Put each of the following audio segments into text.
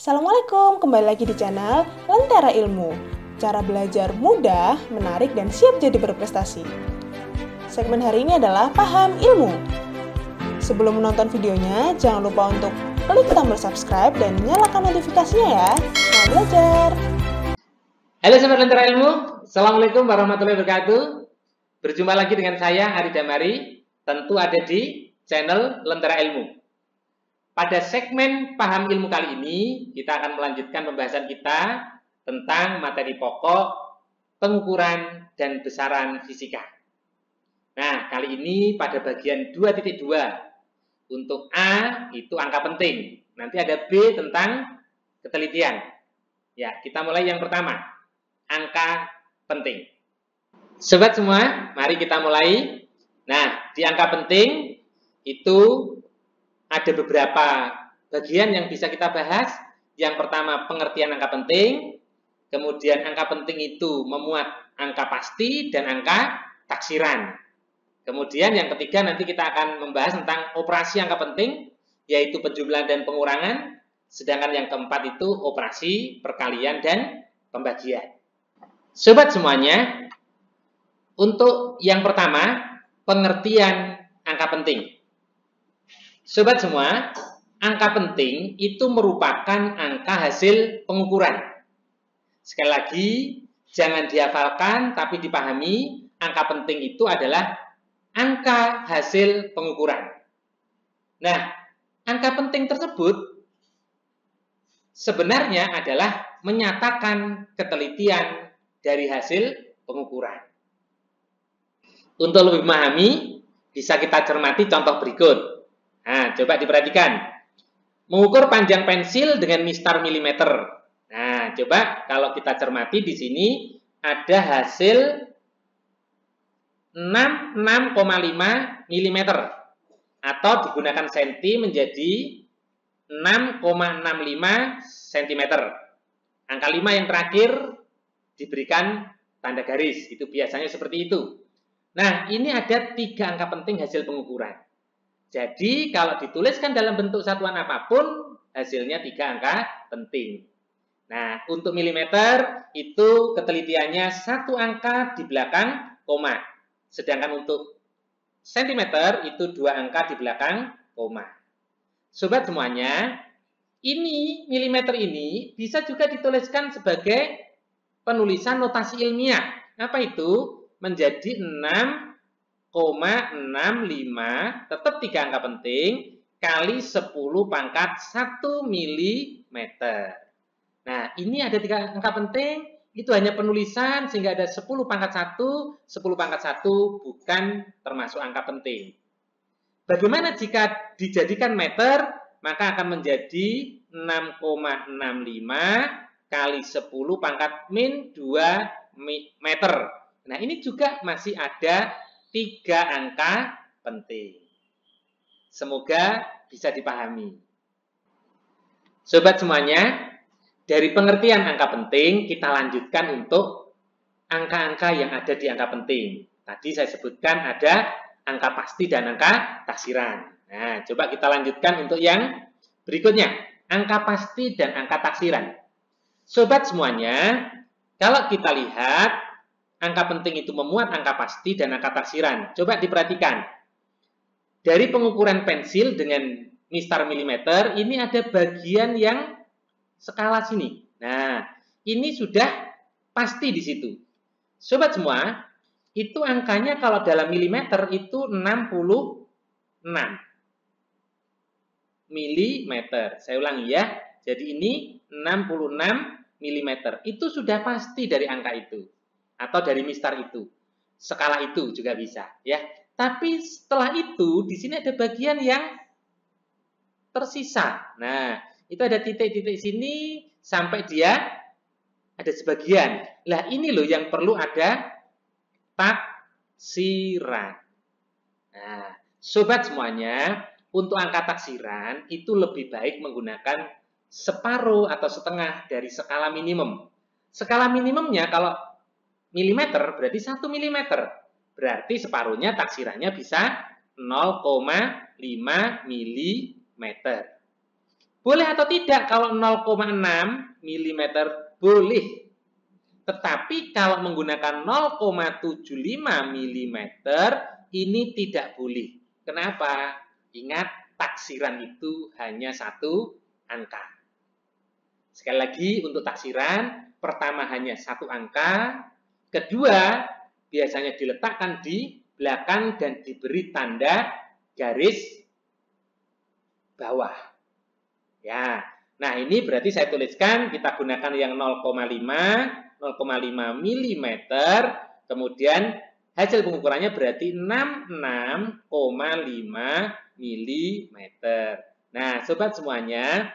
Assalamualaikum, kembali lagi di channel Lentera Ilmu. Cara belajar mudah, menarik, dan siap jadi berprestasi. Segmen hari ini adalah Paham Ilmu. Sebelum menonton videonya, jangan lupa untuk klik tombol subscribe dan nyalakan notifikasinya ya. Selamat belajar! Halo Sobat Lentera Ilmu, Assalamualaikum warahmatullahi wabarakatuh. Berjumpa lagi dengan saya, Ari Damari, tentu ada di channel Lentera Ilmu. Pada segmen Paham Ilmu kali ini, kita akan melanjutkan pembahasan kita tentang materi pokok, pengukuran, dan besaran fisika. Nah, kali ini pada bagian 2.2. Untuk A, itu angka penting. Nanti ada B tentang ketelitian. Ya, kita mulai yang pertama, angka penting. Sobat semua, mari kita mulai. Nah, di angka penting itu ada beberapa bagian yang bisa kita bahas. Yang pertama, pengertian angka penting. Kemudian angka penting itu memuat angka pasti dan angka taksiran. Kemudian yang ketiga nanti kita akan membahas tentang operasi angka penting, yaitu penjumlahan dan pengurangan. Sedangkan yang keempat itu operasi, perkalian, dan pembagian. Sobat semuanya, untuk yang pertama, pengertian angka penting. Sobat semua, angka penting itu merupakan angka hasil pengukuran. Sekali lagi, jangan dihafalkan tapi dipahami, angka penting itu adalah angka hasil pengukuran. Nah, angka penting tersebut sebenarnya adalah menyatakan ketelitian dari hasil pengukuran. Untuk lebih memahami, bisa kita cermati contoh berikut. Nah, coba diperhatikan. Mengukur panjang pensil dengan mistar milimeter. Nah, coba kalau kita cermati di sini ada hasil 6,5 mm atau digunakan senti menjadi 6,65 cm. Angka 5 yang terakhir diberikan tanda garis. Itu biasanya seperti itu. Nah, ini ada 3 angka penting hasil pengukuran. Jadi, kalau dituliskan dalam bentuk satuan apapun, hasilnya 3 angka penting. Nah, untuk milimeter, itu ketelitiannya 1 angka di belakang koma. Sedangkan untuk sentimeter, itu 2 angka di belakang koma. Sobat semuanya, ini, milimeter ini, bisa juga dituliskan sebagai penulisan notasi ilmiah. Apa itu? Menjadi 6,65, tetap 3 angka penting, kali 10 pangkat 1 mm. Nah, ini ada 3 angka penting, itu hanya penulisan, sehingga ada 10 pangkat 1, 10 pangkat 1 bukan termasuk angka penting. Bagaimana jika dijadikan meter? Maka akan menjadi 6,65 kali 10 pangkat min 2 meter. Nah, ini juga masih ada 3 angka penting. Semoga bisa dipahami. Sobat semuanya, dari pengertian angka penting, kita lanjutkan untuk angka-angka yang ada di angka penting. Tadi saya sebutkan ada angka pasti dan angka taksiran. Nah, coba kita lanjutkan untuk yang berikutnya. Angka pasti dan angka taksiran. Sobat semuanya, kalau kita lihat, angka penting itu memuat angka pasti dan angka taksiran. Coba diperhatikan. Dari pengukuran pensil dengan mistar milimeter, ini ada bagian yang skala sini. Nah, ini sudah pasti di situ. Sobat semua, itu angkanya kalau dalam milimeter itu 66 milimeter. Saya ulangi ya. Jadi ini 66 milimeter. Itu sudah pasti dari angka itu. Atau dari mistar itu. Skala itu juga bisa. Ya. Tapi setelah itu, di sini ada bagian yang tersisa. Nah, itu ada titik-titik sini sampai dia ada sebagian. Lah ini loh yang perlu ada taksiran. Nah, sobat semuanya, untuk angka taksiran itu lebih baik menggunakan separuh atau setengah dari skala minimum. Skala minimumnya kalau milimeter berarti 1 milimeter. Berarti separuhnya taksirannya bisa 0,5 milimeter. Boleh atau tidak kalau 0,6 mm boleh. Tetapi kalau menggunakan 0,75 mm ini tidak boleh. Kenapa? Ingat, taksiran itu hanya satu angka. Sekali lagi untuk taksiran, pertama hanya satu angka, kedua biasanya diletakkan di belakang dan diberi tanda garis bawah. Ya, nah ini berarti saya tuliskan, kita gunakan yang 0,5 mm, kemudian hasil pengukurannya berarti 66,5 mm. Nah, sobat semuanya,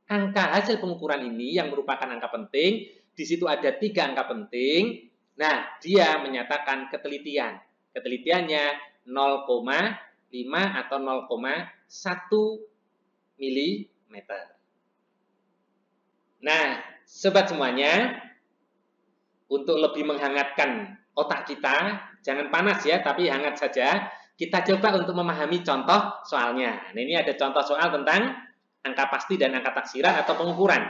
angka hasil pengukuran ini yang merupakan angka penting, di situ ada 3 angka penting. Nah, dia menyatakan ketelitian. Ketelitiannya 0,5 atau 0,1 mm. Nah, sobat semuanya, untuk lebih menghangatkan otak kita, jangan panas ya, tapi hangat saja, kita coba untuk memahami contoh soalnya. Nah, ini ada contoh soal tentang angka pasti dan angka taksiran atau pengukuran.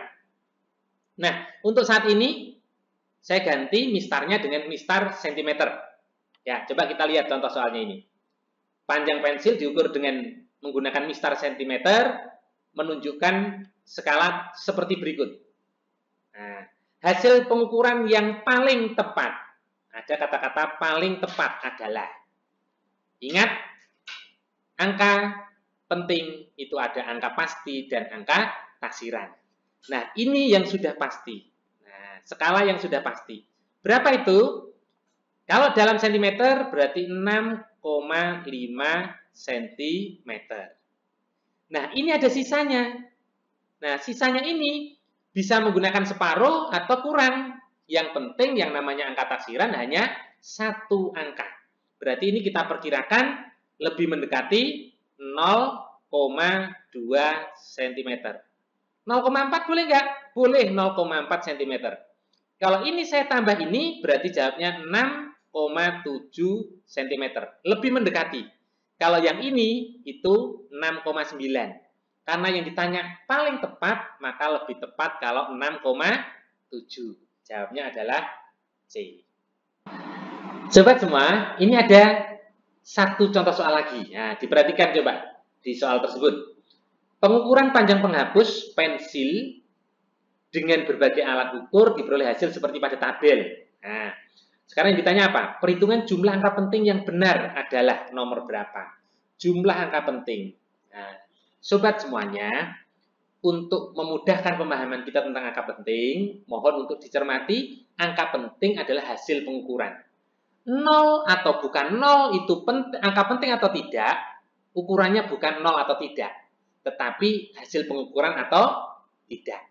Nah, untuk saat ini, saya ganti mistarnya dengan mistar sentimeter. Ya, coba kita lihat contoh soalnya ini. Panjang pensil diukur dengan menggunakan mistar sentimeter, menunjukkan skala seperti berikut. Nah, hasil pengukuran yang paling tepat, ada kata-kata paling tepat adalah, ingat, angka penting itu ada angka pasti dan angka taksiran. Nah, ini yang sudah pasti. Nah, skala yang sudah pasti. Berapa itu? Kalau dalam sentimeter berarti 6,5 cm. Nah, ini ada sisanya. Nah, sisanya ini bisa menggunakan separuh atau kurang. Yang penting yang namanya angka taksiran hanya satu angka. Berarti ini kita perkirakan lebih mendekati 0,2 cm. 0,4 boleh nggak? Boleh 0,4 cm. Kalau ini saya tambah ini, berarti jawabnya 6,7 cm. Lebih mendekati. Kalau yang ini itu 6,9. Karena yang ditanya paling tepat, maka lebih tepat kalau 6,7. Jawabnya adalah C. Sobat semua, ini ada satu contoh soal lagi. Nah, diperhatikan coba di soal tersebut. Pengukuran panjang penghapus pensil dengan berbagai alat ukur diperoleh hasil seperti pada tabel. Nah, sekarang yang ditanya apa? Perhitungan jumlah angka penting yang benar adalah nomor berapa? Jumlah angka penting. Nah, sobat semuanya, untuk memudahkan pemahaman kita tentang angka penting, mohon untuk dicermati, angka penting adalah hasil pengukuran. 0 atau bukan 0 itu angka penting atau tidak, ukurannya bukan 0 atau tidak, tetapi hasil pengukuran atau tidak.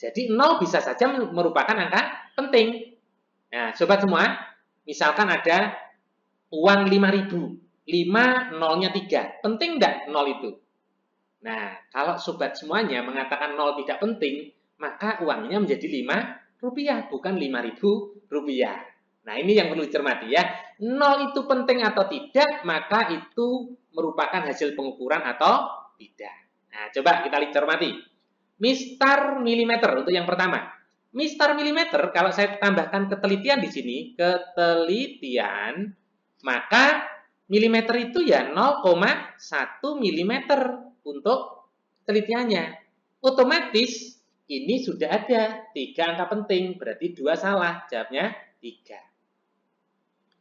Jadi 0 bisa saja merupakan angka penting. Nah, sobat semua, misalkan ada uang 5.000, 5 nolnya 3. Penting enggak 0 itu? Nah, kalau sobat semuanya mengatakan 0 tidak penting, maka uangnya menjadi 5 rupiah, bukan 5.000 rupiah. Nah, ini yang perlu dicermati ya. 0 itu penting atau tidak, maka itu merupakan hasil pengukuran atau tidak. Nah, coba kita cermati. Mistar milimeter untuk yang pertama. Mistar milimeter, kalau saya tambahkan ketelitian di sini, ketelitian, maka milimeter itu ya 0,1 mm untuk telitiannya. Otomatis ini sudah ada 3 angka penting, berarti 2 salah, jawabnya 3.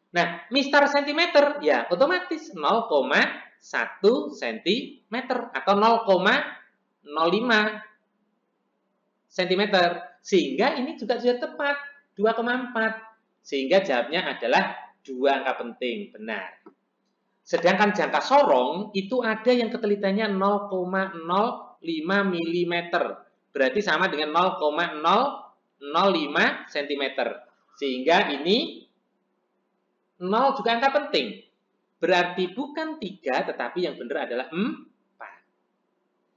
Nah, mistar sentimeter, ya otomatis 0,1 cm atau 0,05 cm. Sehingga ini juga sudah tepat, 2,4. Sehingga jawabnya adalah 2 angka penting, benar. Sedangkan jangka sorong itu ada yang ketelitiannya 0,05 mm. Berarti sama dengan 0,005 cm. Sehingga ini 0 juga angka penting. Berarti bukan 3, tetapi yang benar adalah 4.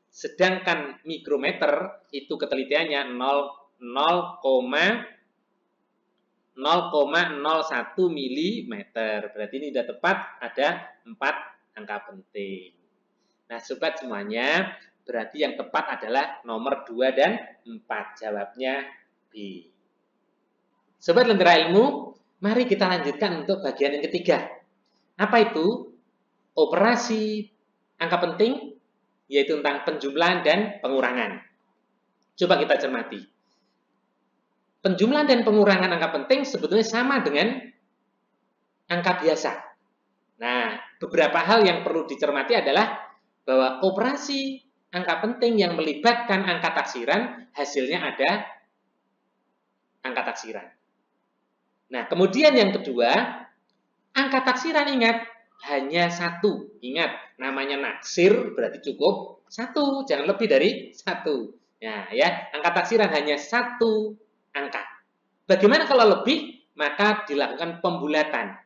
Sedangkan mikrometer itu ketelitiannya 0,01 mm. Berarti ini sudah tepat, ada 4 angka penting. Nah, sobat semuanya, berarti yang tepat adalah nomor 2 dan 4. Jawabnya B. Sobat Lentera Ilmu, mari kita lanjutkan untuk bagian yang ketiga. Apa itu? Operasi angka penting, yaitu tentang penjumlahan dan pengurangan. Coba kita cermati. Penjumlahan dan pengurangan angka penting sebetulnya sama dengan angka biasa. Nah, beberapa hal yang perlu dicermati adalah bahwa operasi angka penting yang melibatkan angka taksiran, hasilnya ada angka taksiran. Nah, kemudian yang kedua, angka taksiran ingat, hanya 1. Ingat, namanya naksir berarti cukup 1, jangan lebih dari 1. Nah, ya, angka taksiran hanya 1 angka. Bagaimana kalau lebih? Maka dilakukan pembulatan.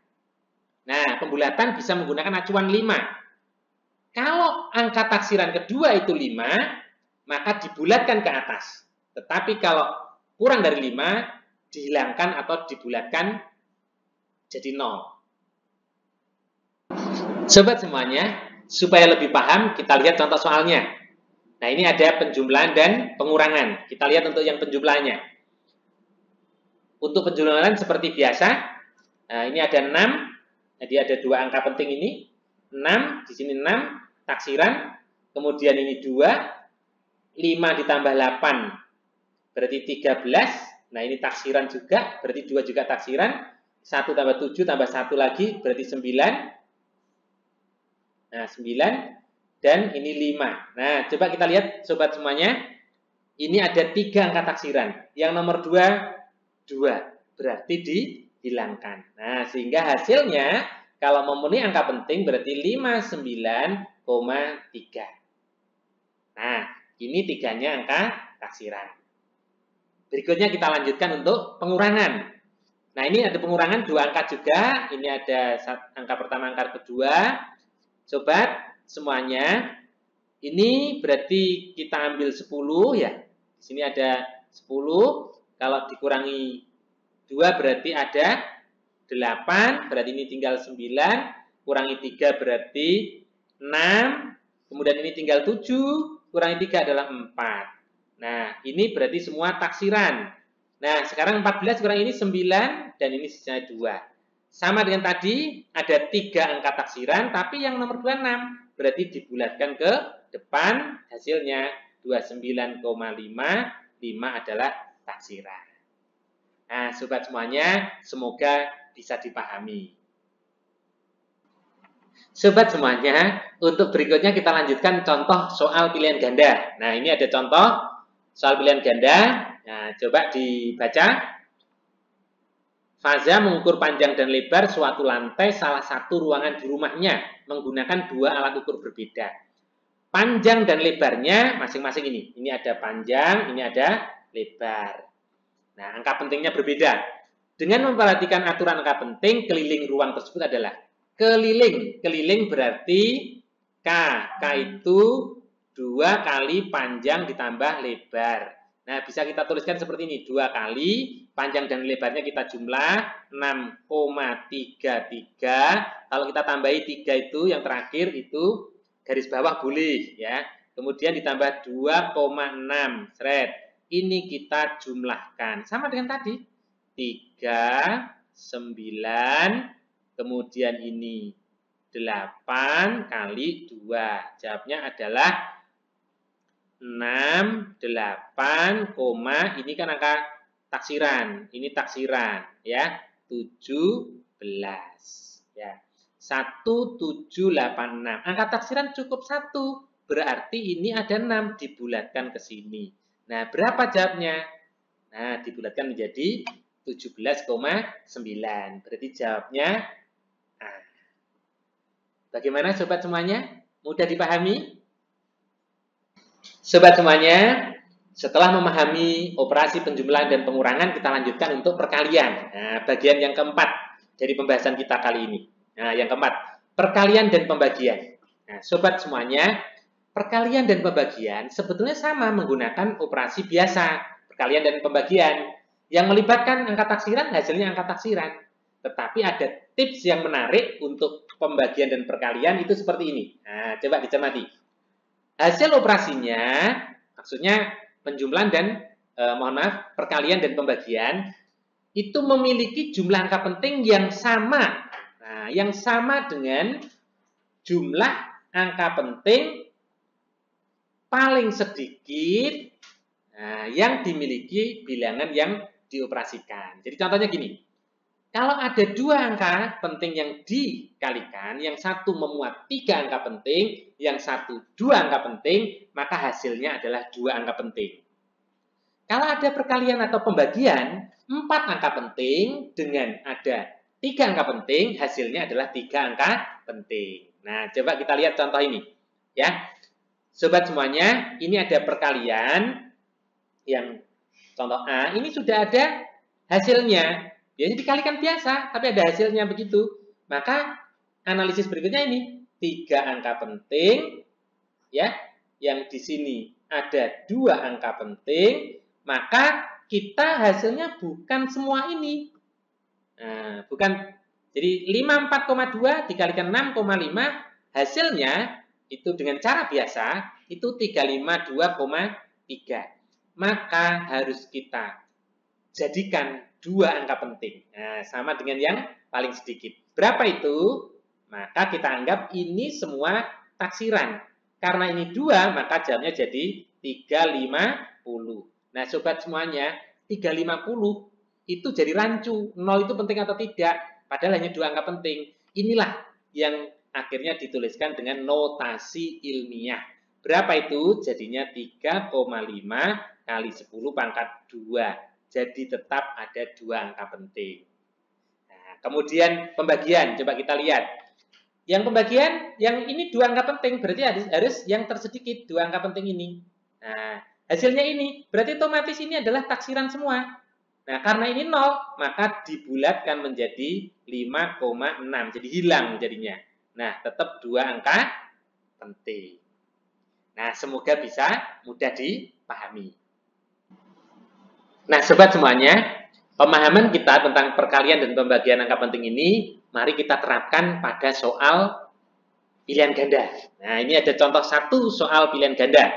Nah, pembulatan bisa menggunakan acuan 5. Kalau angka taksiran kedua itu 5, maka dibulatkan ke atas. Tetapi kalau kurang dari 5, dihilangkan atau dibulatkan jadi 0. Sobat semuanya, supaya lebih paham, kita lihat contoh soalnya. Nah, ini ada penjumlahan dan pengurangan. Kita lihat untuk yang penjumlahannya. Untuk penjumlahan seperti biasa, nah ini ada 6, jadi ada 2 angka penting ini. 6, di sini 6, taksiran. Kemudian ini 2, 5 ditambah 8, berarti 13. Nah, ini taksiran juga, berarti 2 juga taksiran. 1 tambah 7 tambah 1 lagi, berarti 9. Nah, 9. Dan ini 5. Nah, coba kita lihat sobat semuanya. Ini ada 3 angka taksiran. Yang nomor 2, berarti dihilangkan. Nah, sehingga hasilnya, kalau memenuhi angka penting, berarti 59,3. Nah, ini 3-nya angka taksiran. Berikutnya kita lanjutkan untuk pengurangan. Nah, ini ada pengurangan 2 angka juga. Ini ada angka pertama, angka kedua. Sobat semuanya, ini berarti kita ambil 10 ya. Di sini ada 10. Kalau dikurangi 2 berarti ada 8. Berarti ini tinggal 9. Kurangi 3 berarti 6. Kemudian ini tinggal 7. Kurangi 3 adalah 4. Nah, ini berarti semua taksiran. Nah, sekarang 14 kurang ini 9, dan ini sisanya 2. Sama dengan tadi, ada 3 angka taksiran, tapi yang nomor 2, 6. Berarti dibulatkan ke depan, hasilnya 29,5. 5 adalah taksiran. Nah, sobat semuanya, semoga bisa dipahami. Sobat semuanya, untuk berikutnya kita lanjutkan contoh soal pilihan ganda. Nah, ini ada contoh soal pilihan ganda. Nah, coba dibaca. Faza mengukur panjang dan lebar suatu lantai salah satu ruangan di rumahnya menggunakan 2 alat ukur berbeda. Panjang dan lebarnya masing-masing ini. Ini ada panjang, ini ada lebar. Nah, angka pentingnya berbeda. Dengan memperhatikan aturan angka penting, keliling ruang tersebut adalah keliling. Keliling berarti K. K itu 2 kali panjang ditambah lebar. Nah, bisa kita tuliskan seperti ini. 2 kali, panjang dan lebarnya kita jumlah 6,33. Kalau kita tambahi 3 itu, yang terakhir itu garis bawah boleh. Ya. Kemudian ditambah 2,6. Seret. Ini kita jumlahkan. Sama dengan tadi. 3, 9, kemudian ini 8 kali 2. Jawabnya adalah 6, 8, ini kan angka taksiran. Ini taksiran ya. 17 ya. 1786. Angka taksiran cukup 1. Berarti ini ada 6 dibulatkan ke sini. Nah, berapa jawabnya? Nah, dibulatkan menjadi 17,9. Berarti jawabnya A. Bagaimana sobat semuanya? Mudah dipahami? Sobat semuanya, setelah memahami operasi penjumlahan dan pengurangan, kita lanjutkan untuk perkalian. Nah, bagian yang keempat dari pembahasan kita kali ini. Nah, yang keempat, perkalian dan pembagian. Nah, sobat semuanya, perkalian dan pembagian sebetulnya sama menggunakan operasi biasa, perkalian dan pembagian. Yang melibatkan angka taksiran, hasilnya angka taksiran. Tetapi ada tips yang menarik untuk pembagian dan perkalian itu seperti ini. Nah, coba dicermati. hasil operasinya, maksudnya penjumlahan dan perkalian dan pembagian, itu memiliki jumlah angka penting yang sama. Nah, yang sama dengan jumlah angka penting paling sedikit yang dimiliki bilangan yang dioperasikan. Jadi contohnya gini, kalau ada dua angka penting yang dikalikan, yang satu memuat 3 angka penting, yang satu 2 angka penting, maka hasilnya adalah 2 angka penting. Kalau ada perkalian atau pembagian, 4 angka penting dengan ada 3 angka penting, hasilnya adalah 3 angka penting. Nah, coba kita lihat contoh ini. Ya, sobat semuanya, ini ada perkalian yang contoh A, ini sudah ada hasilnya. Biasanya dikalikan biasa, tapi ada hasilnya begitu. Maka analisis berikutnya ini 3 angka penting, ya, yang di sini ada 2 angka penting, maka kita hasilnya bukan semua ini. Nah, bukan. Jadi 54,2 dikalikan 6,5, hasilnya itu dengan cara biasa itu 352,3. Maka harus kita jadikan 2 angka penting. Nah, sama dengan yang paling sedikit. Berapa itu? Maka kita anggap ini semua taksiran. Karena ini 2, maka jawabnya jadi 350. Nah, sobat semuanya, 350 itu jadi rancu. 0 itu penting atau tidak? Padahal hanya 2 angka penting. Inilah yang akhirnya dituliskan dengan notasi ilmiah. Berapa itu? Jadinya 3,5 kali 10 pangkat 2. Jadi tetap ada 2 angka penting. Nah, kemudian pembagian, coba kita lihat. Yang pembagian, yang ini 2 angka penting, berarti harus yang tersedikit 2 angka penting ini. Nah, hasilnya ini, berarti otomatis ini adalah taksiran semua. Nah, karena ini 0, maka dibulatkan menjadi 5,6. Jadi hilang jadinya. Nah, tetap 2 angka penting. Nah, semoga bisa mudah dipahami. Nah, sobat semuanya, pemahaman kita tentang perkalian dan pembagian angka penting ini, mari kita terapkan pada soal pilihan ganda. Nah, ini ada contoh satu soal pilihan ganda.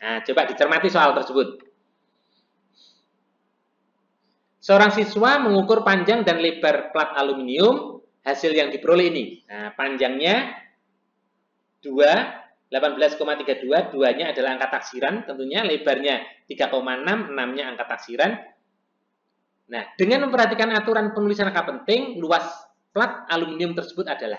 Nah, coba dicermati soal tersebut. Seorang siswa mengukur panjang dan lebar plat aluminium, hasil yang diperoleh ini. Nah, panjangnya 18,32, 2-nya adalah angka taksiran, tentunya lebarnya 3,6, 6-nya angka taksiran. Nah, dengan memperhatikan aturan penulisan angka penting, luas plat aluminium tersebut adalah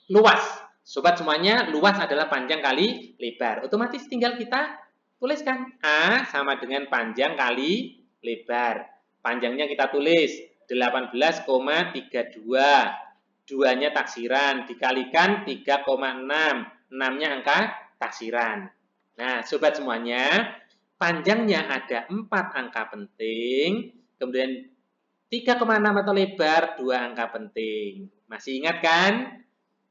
luas. Sobat semuanya, luas adalah panjang kali lebar. Otomatis tinggal kita tuliskan A sama dengan panjang kali lebar. Panjangnya kita tulis 18,32. 2-nya taksiran dikalikan 3,6. 6-nya angka taksiran. Nah, sobat semuanya, panjangnya ada 4 angka penting, kemudian 3,6 atau lebar 2 angka penting. Masih ingat kan?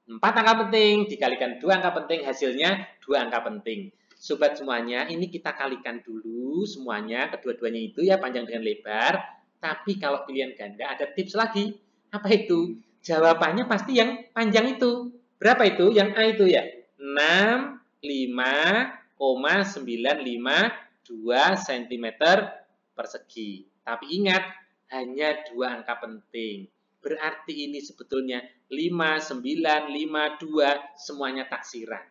4 angka penting dikalikan 2 angka penting, hasilnya 2 angka penting. Sobat semuanya, ini kita kalikan dulu semuanya, kedua-duanya itu ya, panjang dengan lebar. Tapi kalau pilihan ganda ada tips lagi. Apa itu? Jawabannya pasti yang panjang itu. Berapa itu? Yang A itu ya. 65,952 cm persegi. Tapi ingat, hanya 2 angka penting. Berarti ini sebetulnya 5952 semuanya taksiran.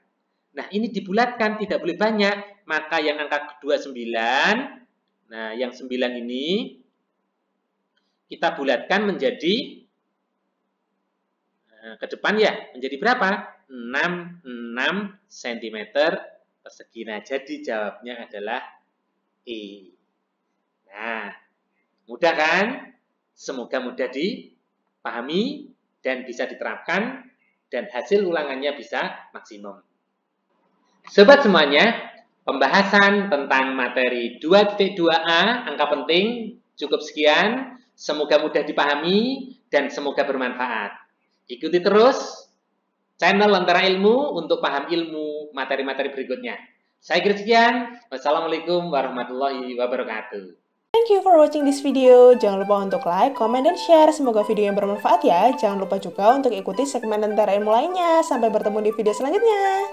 Nah, ini dibulatkan, tidak boleh banyak. Maka yang angka kedua 9. Nah, yang 9 ini kita bulatkan menjadi ke depan ya, menjadi berapa? 66 cm persegi. Nah, jadi jawabnya adalah E. Nah, mudah kan? Semoga mudah dipahami dan bisa diterapkan dan hasil ulangannya bisa maksimum. Sobat semuanya, pembahasan tentang materi 2.2a angka penting cukup sekian. Semoga mudah dipahami dan semoga bermanfaat. Ikuti terus channel Lentera Ilmu untuk paham ilmu materi-materi berikutnya. Saya kira sekian. Wassalamualaikum warahmatullahi wabarakatuh. Thank you for watching this video. Jangan lupa untuk like, comment, dan share. Semoga video yang bermanfaat ya. Jangan lupa juga untuk ikuti segmen Lentera Ilmu lainnya. Sampai bertemu di video selanjutnya.